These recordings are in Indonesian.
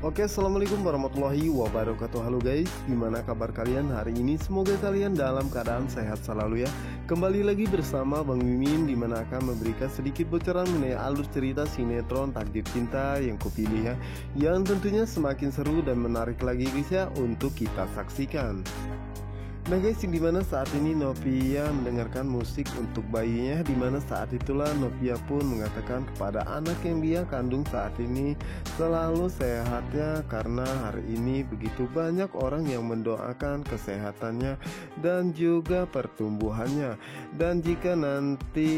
Oke, assalamualaikum warahmatullahi wabarakatuh. Halo guys, gimana kabar kalian hari ini? Semoga kalian dalam keadaan sehat selalu ya. Kembali lagi bersama Bang Mimin, dimana akan memberikan sedikit bocoran mengenai alur cerita sinetron Takdir Cinta yang kupilih ya, yang tentunya semakin seru dan menarik lagi guys ya untuk kita saksikan. Nah guys, dimana saat ini Novia mendengarkan musik untuk bayinya, dimana saat itulah Novia pun mengatakan kepada anak yang dia kandung saat ini selalu sehatnya, karena hari ini begitu banyak orang yang mendoakan kesehatannya dan juga pertumbuhannya. Dan jika nanti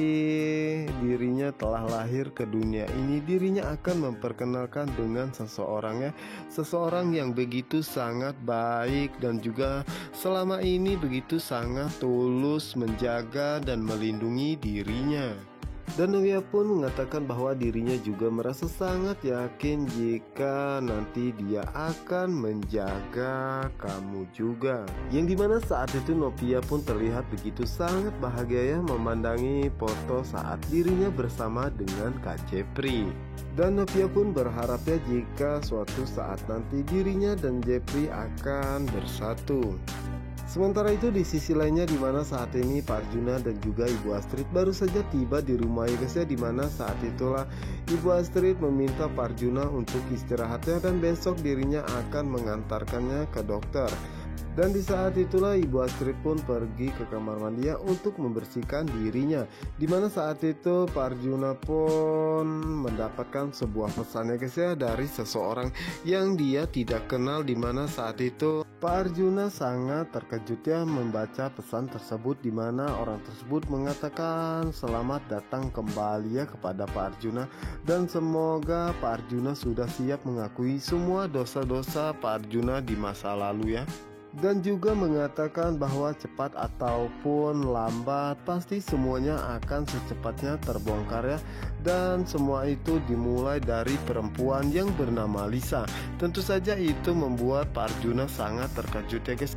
dirinya telah lahir ke dunia ini, dirinya akan memperkenalkan dengan seseorang ya, seseorang yang begitu sangat baik dan juga selama ini begitu sangat tulus menjaga dan melindungi dirinya. Dan Novia pun mengatakan bahwa dirinya juga merasa sangat yakin jika nanti dia akan menjaga kamu juga. Yang dimana saat itu Novia pun terlihat begitu sangat bahagia ya memandangi foto saat dirinya bersama dengan Kak Jepri. Dan Novia pun berharap ya jika suatu saat nanti dirinya dan Jepri akan bersatu. Sementara itu di sisi lainnya, dimana saat ini Pak Arjuna dan juga Ibu Astrid baru saja tiba di rumah ya guys ya, dimana saat itulah Ibu Astrid meminta Pak Arjuna untuk istirahatnya dan besok dirinya akan mengantarkannya ke dokter. Dan di saat itulah Ibu Astrid pun pergi ke kamar mandi untuk membersihkan dirinya. Dimana saat itu Pak Arjuna pun mendapatkan sebuah pesannya guys ya dari seseorang yang dia tidak kenal, dimana saat itu Pak Arjuna sangat terkejut ya membaca pesan tersebut, dimana orang tersebut mengatakan selamat datang kembali ya kepada Pak Arjuna, dan semoga Pak Arjuna sudah siap mengakui semua dosa-dosa Pak Arjuna di masa lalu ya. Dan juga mengatakan bahwa cepat ataupun lambat pasti semuanya akan secepatnya terbongkar ya. Dan semua itu dimulai dari perempuan yang bernama Lisa. Tentu saja itu membuat Pak Arjuna sangat terkejut ya guys.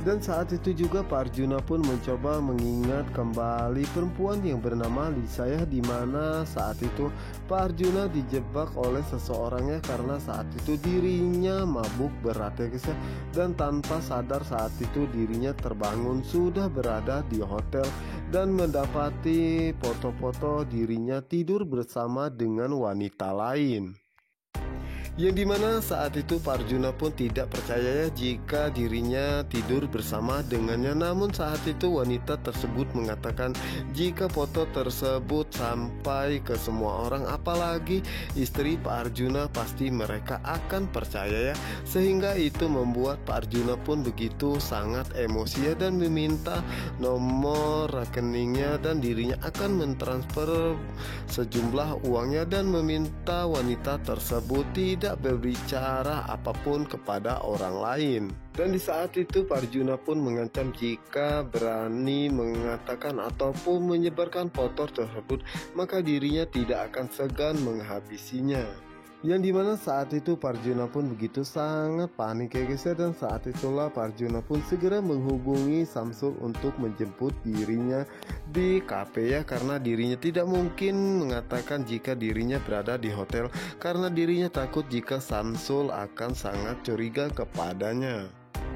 Dan saat itu juga Pak Arjuna pun mencoba mengingat kembali perempuan yang bernama Lisa ya, dimana saat itu Pak Arjuna dijebak oleh seseorangnya karena saat itu dirinya mabuk berat ya guys ya. Dan tanpa sadar saat itu dirinya terbangun sudah berada di hotel dan mendapati foto-foto dirinya tidur bersama dengan wanita lain. Yang dimana saat itu Pak Arjuna pun tidak percaya ya jika dirinya tidur bersama dengannya. Namun saat itu wanita tersebut mengatakan jika foto tersebut sampai ke semua orang, apalagi istri Pak Arjuna, pasti mereka akan percaya ya. Sehingga itu membuat Pak Arjuna pun begitu sangat emosi ya, dan meminta nomor rekeningnya dan dirinya akan mentransfer sejumlah uangnya, dan meminta wanita tersebut tidak berbicara apapun kepada orang lain. Dan di saat itu Pak Arjuna pun mengancam jika berani mengatakan ataupun menyebarkan foto tersebut, maka dirinya tidak akan segan menghabisinya. Yang dimana saat itu Pak Arjuna pun begitu sangat panik ya guys ya. Dan saat itulah Pak Arjuna pun segera menghubungi Samsul untuk menjemput dirinya di kafe ya, karena dirinya tidak mungkin mengatakan jika dirinya berada di hotel, karena dirinya takut jika Samsul akan sangat curiga kepadanya.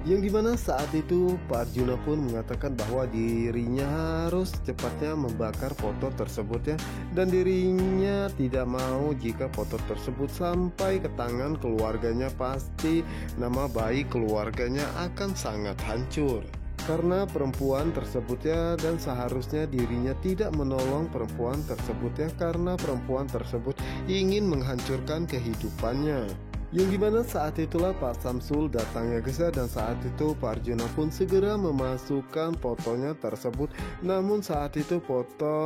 Yang dimana saat itu Pak Arjuna pun mengatakan bahwa dirinya harus cepatnya membakar foto tersebut ya, dan dirinya tidak mau jika foto tersebut sampai ke tangan keluarganya, pasti nama baik keluarganya akan sangat hancur karena perempuan tersebut ya. Dan seharusnya dirinya tidak menolong perempuan tersebut ya, karena perempuan tersebut ingin menghancurkan kehidupannya. Yang dimana saat itulah Pak Samsul datang ya guys ya, dan saat itu Pak Arjuna pun segera memasukkan fotonya tersebut. Namun saat itu foto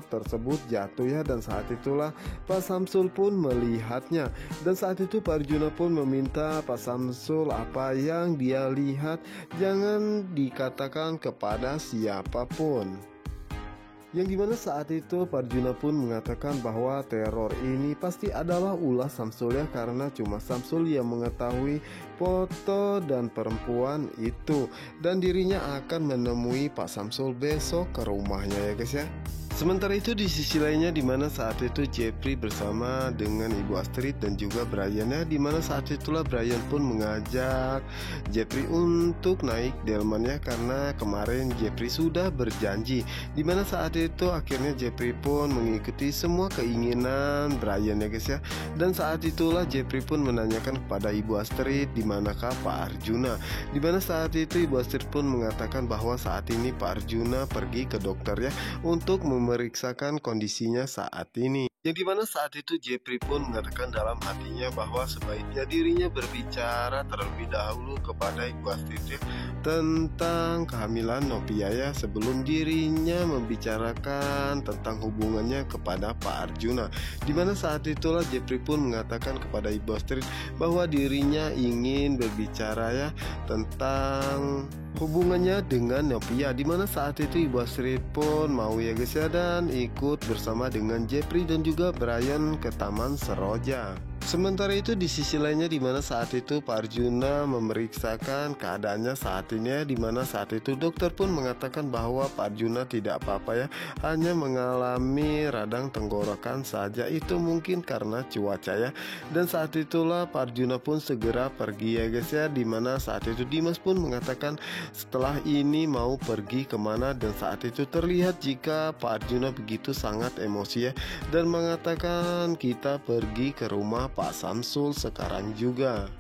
tersebut jatuh ya, dan saat itulah Pak Samsul pun melihatnya. Dan saat itu Pak Arjuna pun meminta Pak Samsul apa yang dia lihat jangan dikatakan kepada siapapun. Yang dimana saat itu Pak Arjuna pun mengatakan bahwa teror ini pasti adalah ulah Samsul ya, karena cuma Samsul yang mengetahui foto dan perempuan itu, dan dirinya akan menemui Pak Samsul besok ke rumahnya ya guys ya. Sementara itu di sisi lainnya dimana saat itu Jeffrey bersama dengan Ibu Astrid dan juga Brian ya, dimana saat itulah Brian pun mengajak Jeffrey untuk naik delmannya karena kemarin Jeffrey sudah berjanji. Dimana saat itu akhirnya Jeffrey pun mengikuti semua keinginan Brian ya guys ya. Dan saat itulah Jeffrey pun menanyakan kepada Ibu Astrid di manakah Pak Arjuna. Dimana saat itu Ibu Astrid pun mengatakan bahwa saat ini Pak Arjuna pergi ke dokter ya untuk memeriksakan kondisinya saat ini. Yang dimana saat itu Jeffrey pun mengatakan dalam hatinya bahwa sebaiknya dirinya berbicara terlebih dahulu kepada Ibu Astrid ya, tentang kehamilan Novia ya, sebelum dirinya membicarakan tentang hubungannya kepada Pak Arjuna. Dimana saat itulah Jeffrey pun mengatakan kepada Ibu Astrid bahwa dirinya ingin berbicara ya tentang hubungannya dengan Novia. Dimana saat itu Ibu Astrid pun mau ya guys ya, dan ikut bersama dengan Jeffrey dan juga Brian ke Taman Seroja. Sementara itu di sisi lainnya dimana saat itu Pak Arjuna memeriksakan keadaannya saat ini ya, dimana saat itu dokter pun mengatakan bahwa Pak Arjuna tidak apa-apa ya, hanya mengalami radang tenggorokan saja, itu mungkin karena cuaca ya. Dan saat itulah Pak Arjuna pun segera pergi ya guys ya, dimana saat itu Dimas pun mengatakan setelah ini mau pergi kemana, dan saat itu terlihat jika Pak Arjuna begitu sangat emosi ya, dan mengatakan kita pergi ke rumah Pak Samsul sekarang juga.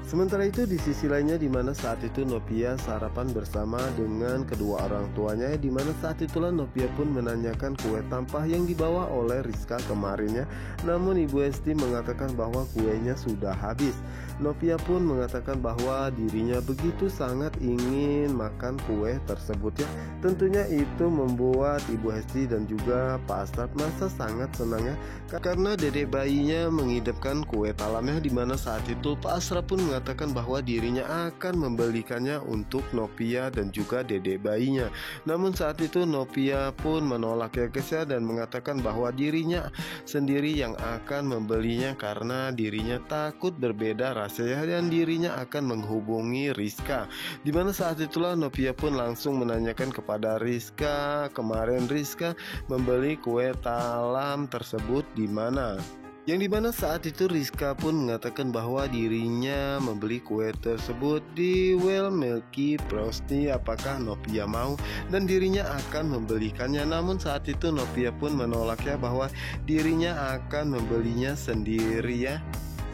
Sementara itu di sisi lainnya dimana saat itu Novia sarapan bersama dengan kedua orang tuanya, dimana saat itulah Novia pun menanyakan kue tampah yang dibawa oleh Rizka kemarinnya. Namun Ibu Esti mengatakan bahwa kuenya sudah habis. Novia pun mengatakan bahwa dirinya begitu sangat ingin makan kue tersebut ya. Tentunya itu membuat Ibu Esti dan juga Pak Asraf merasa sangat senang ya, karena dedek bayinya mengidapkan kue talamnya, dimana saat itu Pak Asraf pun mengatakan bahwa dirinya akan membelikannya untuk Novia dan juga dedek bayinya. Namun saat itu Novia pun menolak ya guys ya, dan mengatakan bahwa dirinya sendiri yang akan membelinya karena dirinya takut berbeda rasanya dan dirinya akan menghubungi Rizka. Dimana saat itulah Novia pun langsung menanyakan kepada Rizka, kemarin Rizka membeli kue talam tersebut di mana. Yang dimana saat itu Rizka pun mengatakan bahwa dirinya membeli kue tersebut di Well Milky Frosty, apakah Novia mau, dan dirinya akan membelikannya. Namun saat itu Novia pun menolaknya bahwa dirinya akan membelinya sendiri ya.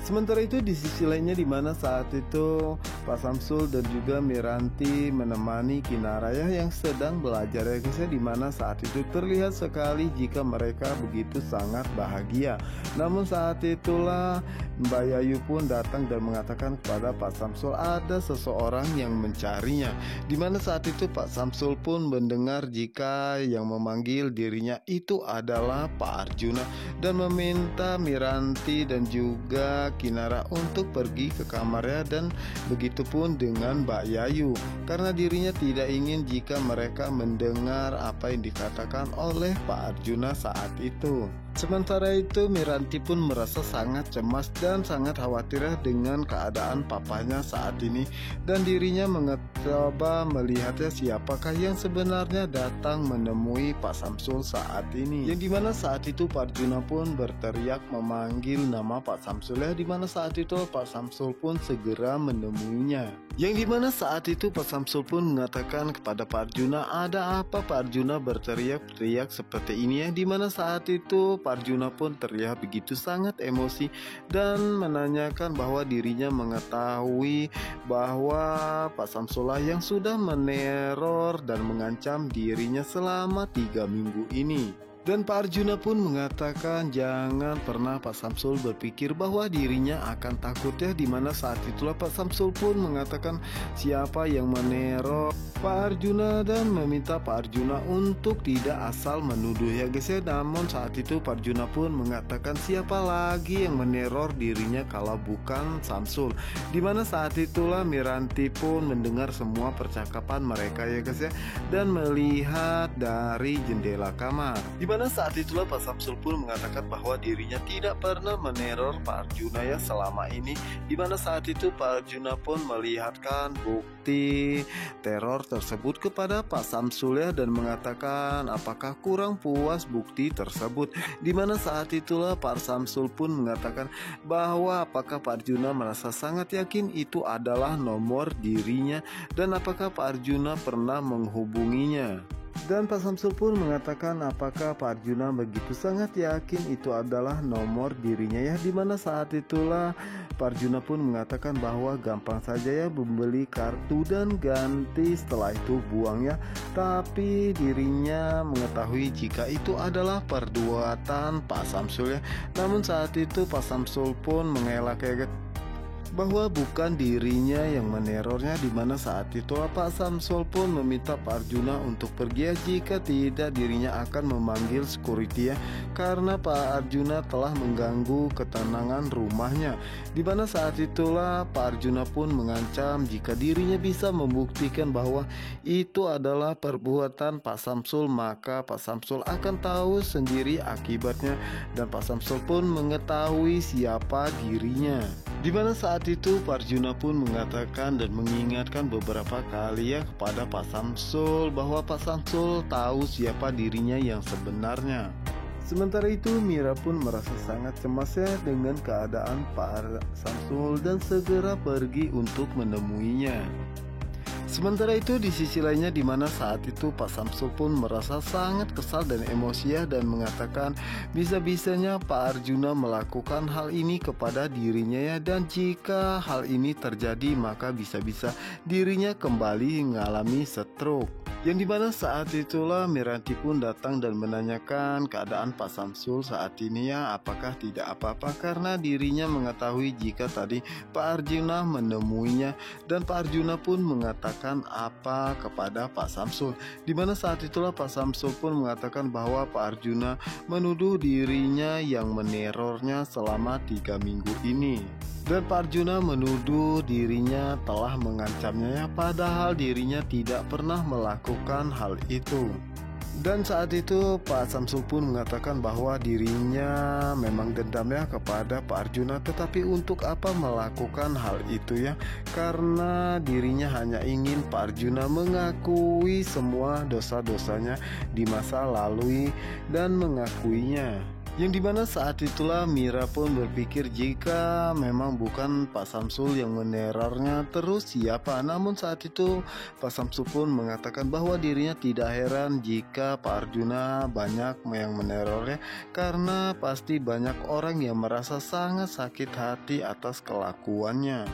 Sementara itu di sisi lainnya dimana saat itu Pak Samsul dan juga Miranti menemani Kinara ya, yang sedang belajar ya guys ya, dimana saat itu terlihat sekali jika mereka begitu sangat bahagia. Namun saat itulah Mbak Yayu pun datang dan mengatakan kepada Pak Samsul ada seseorang yang mencarinya. Dimana saat itu Pak Samsul pun mendengar jika yang memanggil dirinya itu adalah Pak Arjuna, dan meminta Miranti dan juga Kinara untuk pergi ke kamarnya, dan begitupun dengan Mbak Yayu, karena dirinya tidak ingin jika mereka mendengar apa yang dikatakan oleh Pak Arjuna saat itu. Sementara itu Miranti pun merasa sangat cemas dan sangat khawatir dengan keadaan papanya saat ini, dan dirinya mencoba melihatnya siapakah yang sebenarnya datang menemui Pak Samsul saat ini. Yang dimana saat itu Pak Arjuna pun berteriak memanggil nama Pak Samsul ya, dimana saat itu Pak Samsul pun segera menemuinya. Yang dimana saat itu Pak Samsul pun mengatakan kepada Pak Arjuna, ada apa Pak Arjuna berteriak-teriak seperti ini ya, dimana saat itu Pak Arjuna pun terlihat begitu sangat emosi dan menanyakan bahwa dirinya mengetahui bahwa Pak Samsullah yang sudah meneror dan mengancam dirinya selama 3 minggu ini. Dan Pak Arjuna pun mengatakan jangan pernah Pak Samsul berpikir bahwa dirinya akan takut ya, dimana saat itulah Pak Samsul pun mengatakan siapa yang meneror Pak Arjuna dan meminta Pak Arjuna untuk tidak asal menuduh ya guys ya. Namun saat itu Pak Arjuna pun mengatakan siapa lagi yang meneror dirinya kalau bukan Samsul. Dimana saat itulah Miranti pun mendengar semua percakapan mereka ya guys ya, dan melihat dari jendela kamar. Dimana saat itulah Pak Samsul pun mengatakan bahwa dirinya tidak pernah meneror Pak Arjuna ya selama ini. Dimana saat itu Pak Arjuna pun melihatkan bukti teror tersebut kepada Pak Samsul ya, dan mengatakan apakah kurang puas bukti tersebut. Dimana saat itulah Pak Samsul pun mengatakan bahwa apakah Pak Arjuna merasa sangat yakin itu adalah nomor dirinya, dan apakah Pak Arjuna pernah menghubunginya. Dan Pak Samsul pun mengatakan apakah Pak Arjuna begitu sangat yakin itu adalah nomor dirinya ya. Dimana saat itulah Pak Arjuna pun mengatakan bahwa gampang saja ya membeli kartu dan ganti, setelah itu buang ya. Tapi dirinya mengetahui jika itu adalah perbuatan Pak Samsul ya. Namun saat itu Pak Samsul pun mengelak bahwa bukan dirinya yang menerornya. Dimana saat itu Pak Samsul pun meminta Pak Arjuna untuk pergi jika tidak dirinya akan memanggil security ya, karena Pak Arjuna telah mengganggu ketenangan rumahnya. Dimana saat itulah Pak Arjuna pun mengancam jika dirinya bisa membuktikan bahwa itu adalah perbuatan Pak Samsul, maka Pak Samsul akan tahu sendiri akibatnya, dan Pak Samsul pun mengetahui siapa dirinya. Dimana saat itu Pak Arjuna pun mengatakan dan mengingatkan beberapa kali ya kepada Pak Samsul bahwa Pak Samsul tahu siapa dirinya yang sebenarnya. Sementara itu Mira pun merasa sangat cemas ya dengan keadaan Pak Samsul dan segera pergi untuk menemuinya. Sementara itu di sisi lainnya, dimana saat itu Pak Samsul pun merasa sangat kesal dan emosi ya, dan mengatakan bisa-bisanya Pak Arjuna melakukan hal ini kepada dirinya ya, dan jika hal ini terjadi maka bisa-bisa dirinya kembali mengalami stroke. Yang dimana saat itulah Miranti pun datang dan menanyakan keadaan Pak Samsul saat ini ya, apakah tidak apa-apa, karena dirinya mengetahui jika tadi Pak Arjuna menemuinya, dan Pak Arjuna pun mengatakan apa kepada Pak Samsul. Dimana saat itulah Pak Samsul pun mengatakan bahwa Pak Arjuna menuduh dirinya yang menerornya selama 3 minggu ini. Dan Pak Arjuna menuduh dirinya telah mengancamnya, padahal dirinya tidak pernah melakukan hal itu. Dan saat itu Pak Samsul pun mengatakan bahwa dirinya memang dendam ya kepada Pak Arjuna, tetapi untuk apa melakukan hal itu ya, karena dirinya hanya ingin Pak Arjuna mengakui semua dosa-dosanya di masa lalu dan mengakuinya. Yang dimana saat itulah Mira pun berpikir jika memang bukan Pak Samsul yang menerornya, terus siapa? Namun saat itu Pak Samsul pun mengatakan bahwa dirinya tidak heran jika Pak Arjuna banyak yang menerornya, karena pasti banyak orang yang merasa sangat sakit hati atas kelakuannya.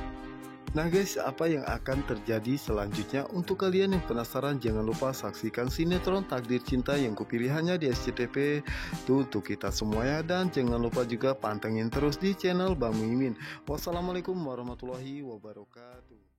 Nah guys, apa yang akan terjadi selanjutnya? Untuk kalian yang penasaran, jangan lupa saksikan sinetron Takdir Cinta yang kupilih hanya di SCTV. Itu untuk kita semua ya. Dan jangan lupa juga pantengin terus di channel Bang Mimin. Wassalamualaikum warahmatullahi wabarakatuh.